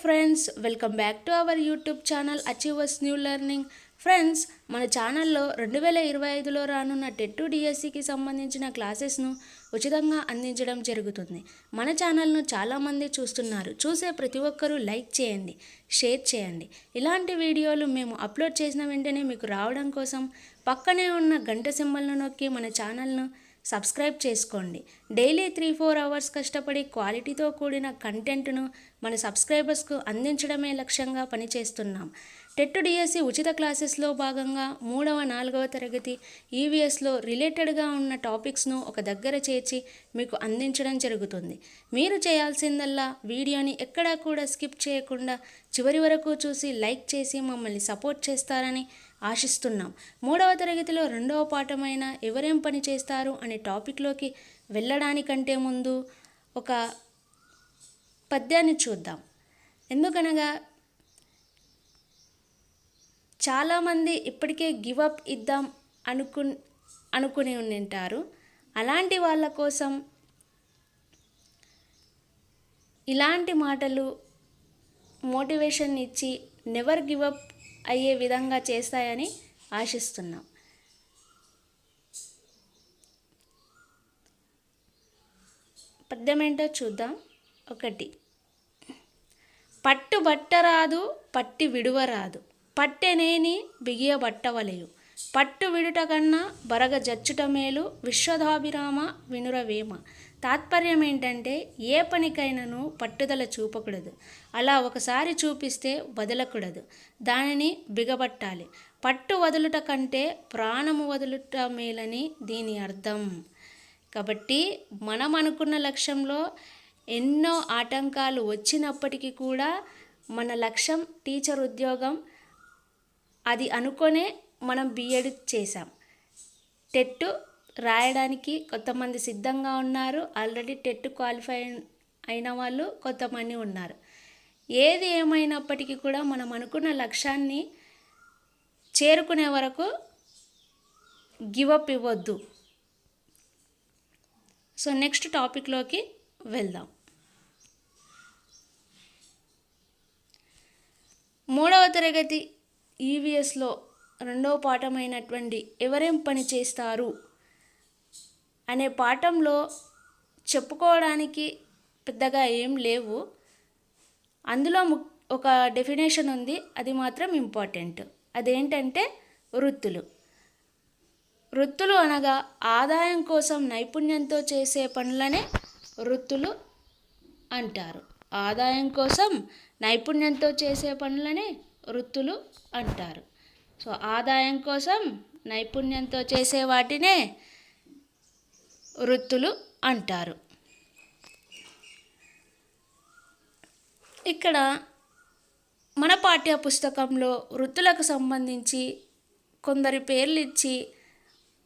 Friends, welcome back to our YouTube channel achievers new learning. Friends, మన ఛానల్లో 2025లో రానున్న TET డిఎస్సికి సంబంధించిన క్లాసెస్ను ఉచితంగా అందించడం జరుగుతుంది. మన ఛానల్ను చాలామంది చూస్తున్నారు. చూసే ప్రతి ఒక్కరూ లైక్ చేయండి, షేర్ చేయండి. ఇలాంటి వీడియోలు మేము అప్లోడ్ చేసిన వెంటనే మీకు రావడం కోసం పక్కనే ఉన్న గంట సింబల్ను నొక్కి మన ఛానల్ను సబ్స్క్రైబ్ చేసుకోండి. డైలీ 3-4 అవర్స్ కష్టపడి క్వాలిటీతో కూడిన కంటెంట్ను మన సబ్స్క్రైబర్స్కు అందించడమే లక్ష్యంగా పనిచేస్తున్నాం. టెట్ డిఎస్సి ఉచిత క్లాసెస్లో భాగంగా 3వ 4వ తరగతి ఈవీఎస్లో రిలేటెడ్గా ఉన్న టాపిక్స్ను ఒక దగ్గర చేర్చి మీకు అందించడం జరుగుతుంది. మీరు చేయాల్సిందల్లా వీడియోని ఎక్కడా కూడా స్కిప్ చేయకుండా చివరి వరకు చూసి లైక్ చేసి మమ్మల్ని సపోర్ట్ చేస్తారని ఆశిస్తున్నాం. 3వ తరగతిలో 2వ పాఠమైన ఎవరేం పని చేస్తారు అనే టాపిక్లోకి వెళ్ళడానికంటే ముందు ఒక పద్యాన్ని చూద్దాం. ఎందుకనగా చాలామంది ఇప్పటికే గివప్ ఇద్దాం అనుకుని ఉంటారు. అలాంటి వాళ్ళ కోసం ఇలాంటి మాటలు మోటివేషన్ ఇచ్చి నెవర్ గివప్ అయ్యే విధంగా చేస్తాయని ఆశిస్తున్నాం. పద్యం ఏంటో చూద్దాం. 1. పట్టు బట్టరాదు పట్టి విడువరాదు, పట్టెనేని బిగియ బట్టవలయు, పట్టు విడుట కన్నా బరగ జచ్చుట మేలు, విశ్వధాభిరామ వినురవేమ. తాత్పర్యం ఏంటంటే, ఏ పనికైనాను పట్టుదల చూపకూడదు. అలా ఒకసారి చూపిస్తే వదలకూడదు, దానిని బిగబట్టాలి. పట్టు వదులుట కంటే ప్రాణము వదులుట మేలని దీని అర్థం. కాబట్టి మనం అనుకున్న లక్ష్యంలో ఎన్నో ఆటంకాలు వచ్చినప్పటికీ కూడా మన లక్ష్యం టీచర్ ఉద్యోగం, అది అనుకొనే మనం బీఎడ్ చేసాం. టెట్ రాయడానికి కొంతమంది సిద్ధంగా ఉన్నారు. ఆల్రెడీ టెట్ క్వాలిఫై అయిన వాళ్ళు కొంతమంది ఉన్నారు. ఏది ఏమైనప్పటికీ కూడా మనం అనుకున్న లక్ష్యాన్ని చేరుకునే వరకు గివప్ ఇవ్వద్దు. సో నెక్స్ట్ టాపిక్లోకి వెళ్దాం. 3వ తరగతి ఈవీఎస్లో 2వ పాఠమైనటువంటి ఎవరేం పని చేస్తారు అనే పాఠంలో చెప్పుకోవడానికి పెద్దగా ఏం లేవు. అందులో ఒక డెఫినేషన్ ఉంది, అది మాత్రం ఇంపార్టెంట్. అదేంటంటే వృత్తులు. వృత్తులు అనగా ఆదాయం కోసం నైపుణ్యంతో చేసే పనులనే వృత్తులు అంటారు. ఆదాయం కోసం నైపుణ్యంతో చేసే పనులనే వృత్తులు అంటారు. సో ఆదాయం కోసం నైపుణ్యంతో చేసే వాటినే వృత్తులు అంటారు. ఇక్కడ మన పాఠ్య పుస్తకంలో వృత్తులకు సంబంధించి కొందరి పేర్లు ఇచ్చి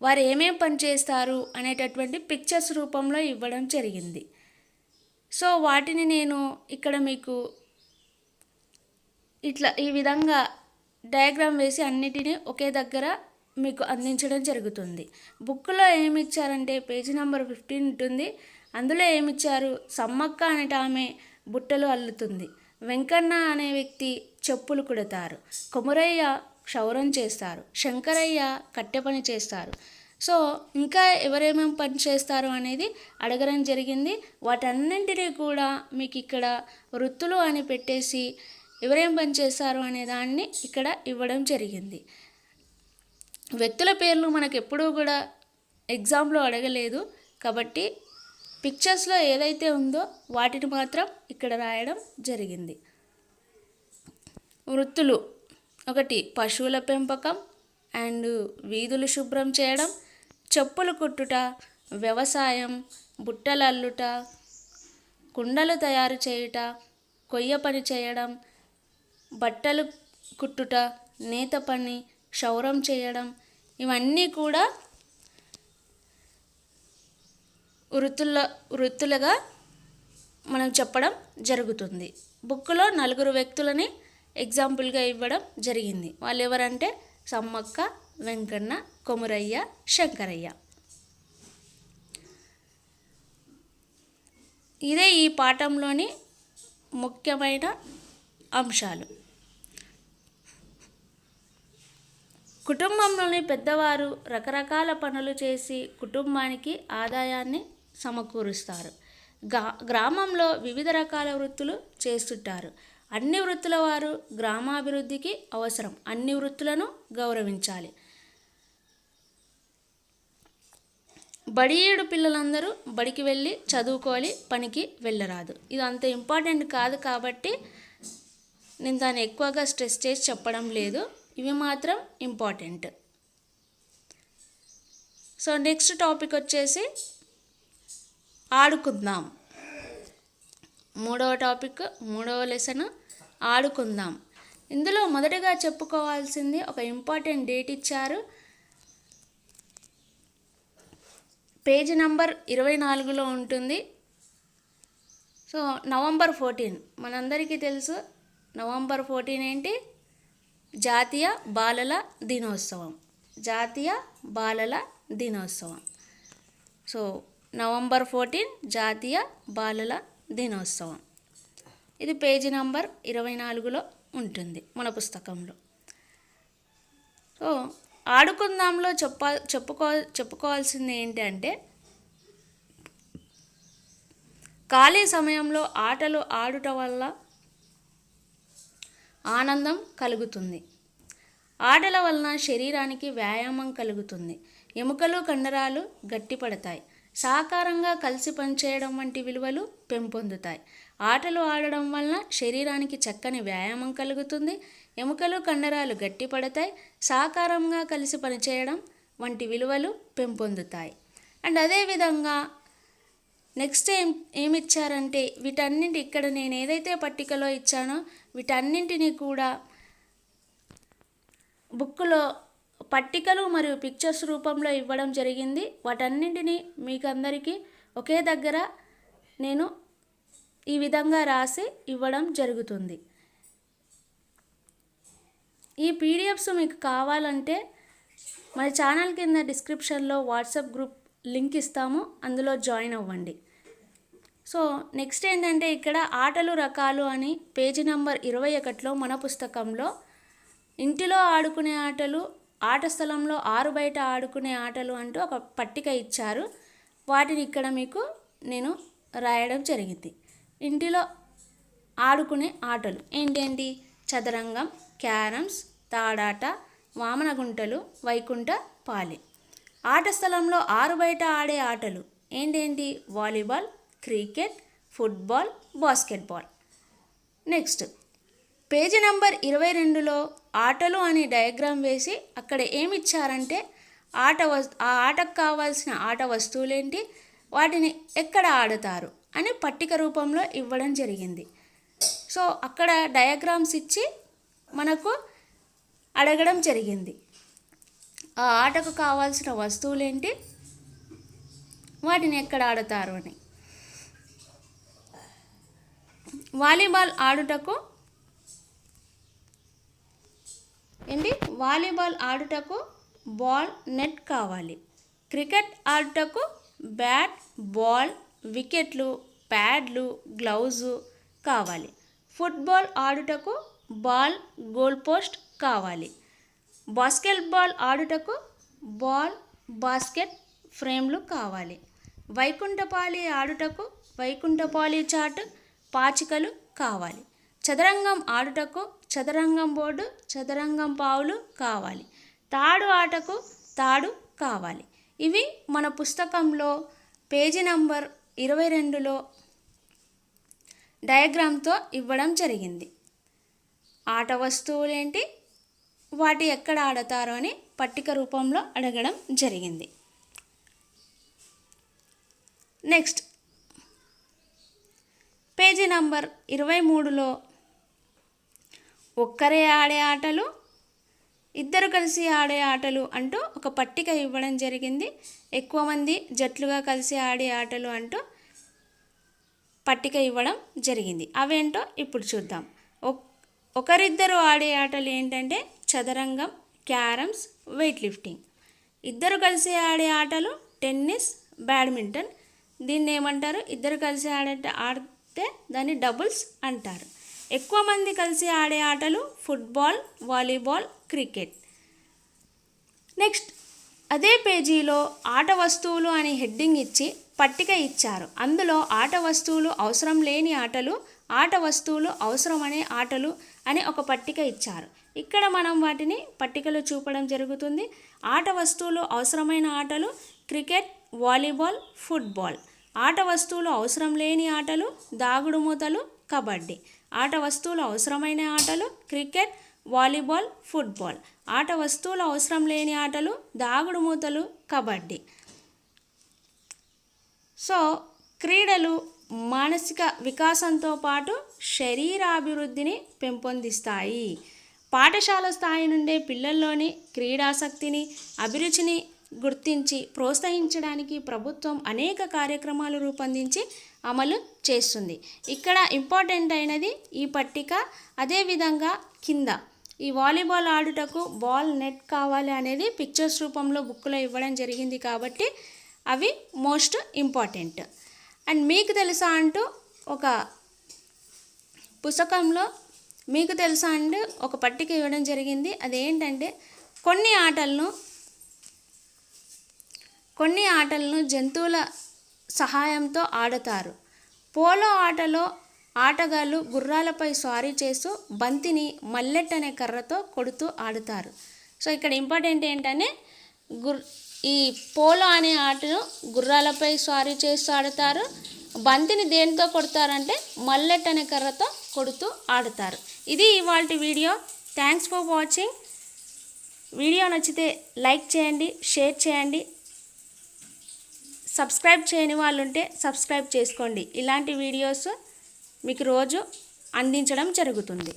వారు ఏమేం పని చేస్తారు అనేటటువంటి పిక్చర్స్ రూపంలో ఇవ్వడం జరిగింది. సో వాటిని నేను ఇక్కడ మీకు ఇట్లా ఈ విధంగా డయాగ్రామ్ వేసి అన్నిటినీ ఒకే దగ్గర మీకు అందించడం జరుగుతుంది. బుక్లో ఏమి ఇచ్చారంటే పేజీ నెంబర్ 15 ఉంటుంది. అందులో ఏమిచ్చారు, సమ్మక్క అనేట ఆమె బుట్టలు అల్లుతుంది, వెంకన్న అనే వ్యక్తి చెప్పులు కుడతారు, కొమురయ్య క్షౌరం చేస్తారు, శంకరయ్య కట్టె పని చేస్తారు. సో ఇంకా ఎవరేమేమి పని చేస్తారు అనేది అడగడం జరిగింది. వాటన్నింటినీ కూడా మీకు ఇక్కడ వృత్తులు అని పెట్టేసి ఎవరేం పని చేస్తారు అనే దాన్ని ఇక్కడ ఇవ్వడం జరిగింది. వ్యక్తుల పేర్లు మనకు ఎప్పుడూ కూడా ఎగ్జామ్లో అడగలేదు కాబట్టి పిక్చర్స్లో ఏదైతే ఉందో వాటిని మాత్రం ఇక్కడ రాయడం జరిగింది. వృత్తులు 1 పశువుల పెంపకం అండ్ వీధులు శుభ్రం చేయడం, చెప్పులు కుట్టుట, వ్యవసాయం, బుట్టలు అల్లుట, కుండలు తయారు చేయుట, కొయ్య పని చేయడం, బట్టలు కుట్టుట, నేత పని, క్షౌరం చేయడం, ఇవన్నీ కూడా వృత్తులుగా మనం చెప్పడం జరుగుతుంది. బుక్లో 4 వ్యక్తులని ఎగ్జాంపుల్గా ఇవ్వడం జరిగింది. వాళ్ళు ఎవరంటే సమ్మక్క, వెంకన్న, కొమురయ్య, శంకరయ్య. ఇదే ఈ పాఠంలోని ముఖ్యమైన అంశాలు. కుటుంబంలోని పెద్దవారు రకరకాల పనులు చేసి కుటుంబానికి ఆదాయాన్ని సమకూరుస్తారు. గ్రామంలో వివిధ రకాల వృత్తులు చేస్తుంటారు. అన్ని వృత్తుల వారు గ్రామాభివృద్ధికి అవసరం. అన్ని వృత్తులను గౌరవించాలి. బడియేడు పిల్లలందరూ బడికి వెళ్ళి చదువుకోవాలి, పనికి వెళ్ళరాదు. ఇది అంత ఇంపార్టెంట్ కాదు కాబట్టి నేను దాన్ని ఎక్కువగా స్ట్రెస్ చేసి చెప్పడం లేదు. ఇవి మాత్రం ఇంపార్టెంట్. సో నెక్స్ట్ టాపిక్ వచ్చేసి ఆడుకుందాం. మూడవ లెసన్ ఆడుకుందాం. ఇందులో మొదటగా చెప్పుకోవాల్సింది ఒక ఇంపార్టెంట్ డేట్ ఇచ్చారు. పేజీ నంబర్ 24లో ఉంటుంది. సో నవంబర్ 14 మనందరికీ తెలుసు. నవంబర్ 14 ఏంటి? జాతీయ బాలల దినోత్సవం. జాతీయ బాలల దినోత్సవం. సో నవంబర్ 14 జాతీయ బాలల దినోత్సవం. ఇది పేజీ నంబర్ 24లో ఉంటుంది మన పుస్తకంలో. సో ఆడుకుందాంలో చెప్పుకోవాల్సింది ఏంటి అంటే, ఖాళీ సమయంలో ఆటలు ఆడుట వల్ల ఆనందం కలుగుతుంది. ఆటల వలన శరీరానికి వ్యాయామం కలుగుతుంది. ఎముకలు కండరాలు గట్టిపడతాయి. సహకారంగా కలిసి పనిచేయడం వంటి విలువలు పెంపొందుతాయి. ఆటలు ఆడడం వలన శరీరానికి చక్కని వ్యాయామం కలుగుతుంది. ఎముకలు కండరాలు గట్టిపడతాయి. సహకారంగా కలిసి పనిచేయడం వంటి విలువలు పెంపొందుతాయి. అండ్ అదేవిధంగా నెక్స్ట్ ఏమిచ్చారంటే వీటన్నింటి ఇక్కడ నేను ఏదైతే పట్టికలో ఇచ్చానో వీటన్నింటినీ కూడా బుక్లో పట్టికలు మరియు పిక్చర్స్ రూపంలో ఇవ్వడం జరిగింది. వాటన్నింటినీ మీకు అందరికీ ఒకే దగ్గర నేను ఈ విధంగా రాసి ఇవ్వడం జరుగుతుంది. ఈ పీడిఎఫ్స్ మీకు కావాలంటే మన ఛానల్ కింద డిస్క్రిప్షన్లో వాట్సాప్ గ్రూప్ లింక్ ఇస్తాము, అందులో జాయిన్ అవ్వండి. సో నెక్స్ట్ ఏంటంటే ఇక్కడ ఆటలు రకాలు అని పేజీ నంబర్ 21లో మన పుస్తకంలో ఇంటిలో ఆడుకునే ఆటలు, ఆట స్థలంలో ఆరు బయట ఆడుకునే ఆటలు అంటూ ఒక పట్టిక ఇచ్చారు. వాటిని ఇక్కడ మీకు నేను రాయడం జరిగింది. ఇంటిలో ఆడుకునే ఆటలు ఏంటేంటి? చదరంగం, క్యారమ్స్, తాడాట, వామనగుంటలు, వైకుంఠ పాలి. ఆట స్థలంలో ఆరు బయట ఆడే ఆటలు ఏంటేంటి? Volleyball, cricket, football, basketball. Next page number 22లో ఆటలు అని డయాగ్రామ్ వేసి అక్కడ ఏమి ఇచ్చారంటే ఆ ఆటకు కావాల్సిన ఆట వస్తువులేంటి, వాటిని ఎక్కడ ఆడతారు అని పట్టిక రూపంలో ఇవ్వడం జరిగింది. సో అక్కడ డయాగ్రామ్స్ ఇచ్చి మనకు అడగడం జరిగింది. ఆ ఆటకు కావాల్సిన వస్తువులేంటి, వాటిని ఎక్కడ ఆడతారు అని. వాలీబాల్ ఆడుటకు బాల్, నెట్ కావాలి. క్రికెట్ ఆడుటకు బ్యాట్, బాల్, వికెట్లు, ప్యాడ్లు, గ్లౌజు కావాలి. ఫుట్బాల్ ఆడుటకు బాల్, గోల్ పోస్ట్ కావాలి. బాస్కెట్బాల్ ఆడుటకు బాల్, బాస్కెట్ ఫ్రేమ్లు కావాలి. వైకుంఠపాలి ఆడుటకు వైకుంఠపాలి చాట్, పాచికలు కావాలి. చదరంగం ఆడుటకు చదరంగం బోర్డు, చదరంగం పావులు కావాలి. తాడు ఆటకు తాడు కావాలి. ఇవి మన పుస్తకంలో పేజీ నంబర్ 22లో డయాగ్రామ్తో ఇవ్వడం జరిగింది. ఆట వస్తువులేంటి, వాటి ఎక్కడ ఆడతారో అని పట్టిక రూపంలో అడగడం జరిగింది. నెక్స్ట్ పేజీ నంబర్ 23లో ఒక్కరే ఆడే ఆటలు, ఇద్దరు కలిసి ఆడే ఆటలు అంటూ ఒక పట్టిక ఇవ్వడం జరిగింది. ఎక్కువ మంది జట్లుగా కలిసి ఆడే ఆటలు అంటూ పట్టిక ఇవ్వడం జరిగింది. అవేంటో ఇప్పుడు చూద్దాం. ఒకరిద్దరు ఆడే ఆటలు ఏంటంటే చదరంగం, క్యారమ్స్, వెయిట్ లిఫ్టింగ్. ఇద్దరు కలిసి ఆడే ఆటలు టెన్నిస్, బ్యాడ్మింటన్. దీన్ని ఏమంటారు? ఇద్దరు కలిసి ఆడితే దాన్ని డబుల్స్ అంటారు. ఎక్కువ మంది కలిసి ఆడే ఆటలు ఫుట్బాల్, వాలీబాల్, క్రికెట్. నెక్స్ట్ అదే పేజీలో ఆట వస్తువులు అని హెడ్డింగ్ ఇచ్చి పట్టిక ఇచ్చారు. అందులో ఆట వస్తువులు అవసరం లేని ఆటలు, ఆట వస్తువులు అవసరమనే ఆటలు అని ఒక పట్టిక ఇచ్చారు. ఇక్కడ మనం వాటిని పట్టికలో చూపడం జరుగుతుంది. ఆట వస్తువులు అవసరమైన ఆటలు క్రికెట్, వాలీబాల్, ఫుట్బాల్. ఆట వస్తువులు అవసరం లేని ఆటలు దాగుడుమూతలు, కబడ్డీ. ఆట వస్తువులు అవసరమైన ఆటలు క్రికెట్, వాలీబాల్, ఫుట్బాల్. ఆట వస్తువులు అవసరం లేని ఆటలు దాగుడుమూతలు, కబడ్డీ. సో క్రీడలు మానసిక వికాసంతో పాటు శరీరాభివృద్ధిని పెంపొందిస్తాయి. పాఠశాల స్థాయి నుండే పిల్లల్లోని క్రీడాసక్తిని, అభిరుచిని గుర్తించి ప్రోత్సహించడానికి ప్రభుత్వం అనేక కార్యక్రమాలు రూపొందించి అమలు చేస్తుంది. ఇక్కడ ఇంపార్టెంట్ అయినది ఈ పట్టిక. అదేవిధంగా కింద ఈ వాలీబాల్ ఆడుటకు బాల్, నెట్ కావాలి అనేది పిక్చర్స్ రూపంలో బుక్లో ఇవ్వడం జరిగింది కాబట్టి అవి మోస్ట్ ఇంపార్టెంట్. అండ్ మీకు తెలుసా అంటూ ఒక పుస్తకంలో మీకు తెలుసా అంటూ ఒక పట్టిక ఇవ్వడం జరిగింది. అదేంటంటే కొన్ని ఆటలను జంతువుల సహాయంతో ఆడతారు. పోలో ఆటలో ఆటగాళ్ళు గుర్రాలపై స్వారీ చేస్తూ బంతిని మల్లెట్ అనే కర్రతో కొడుతూ ఆడుతారు. సో ఇక్కడ ఇంపార్టెంట్ ఏంటంటే ఈ పోలో అనే ఆటను గుర్రాలపై స్వారీ చేస్తూ ఆడతారు. బంతిని దేనితో కొడతారంటే మల్లెట్ అనే కర్రతో కొడుతూ ఆడతారు. ఇది ఇవాల్టి video. Thanks for watching. Video నచ్చితే లైక్ చేయండి, షేర్ చేయండి. సబ్స్క్రైబ్ చేయని వాళ్ళు ఉంటే సబ్స్క్రైబ్ చేసుకోండి. ఇలాంటి వీడియోస్ మీకు రోజు అందించడం జరుగుతుంది.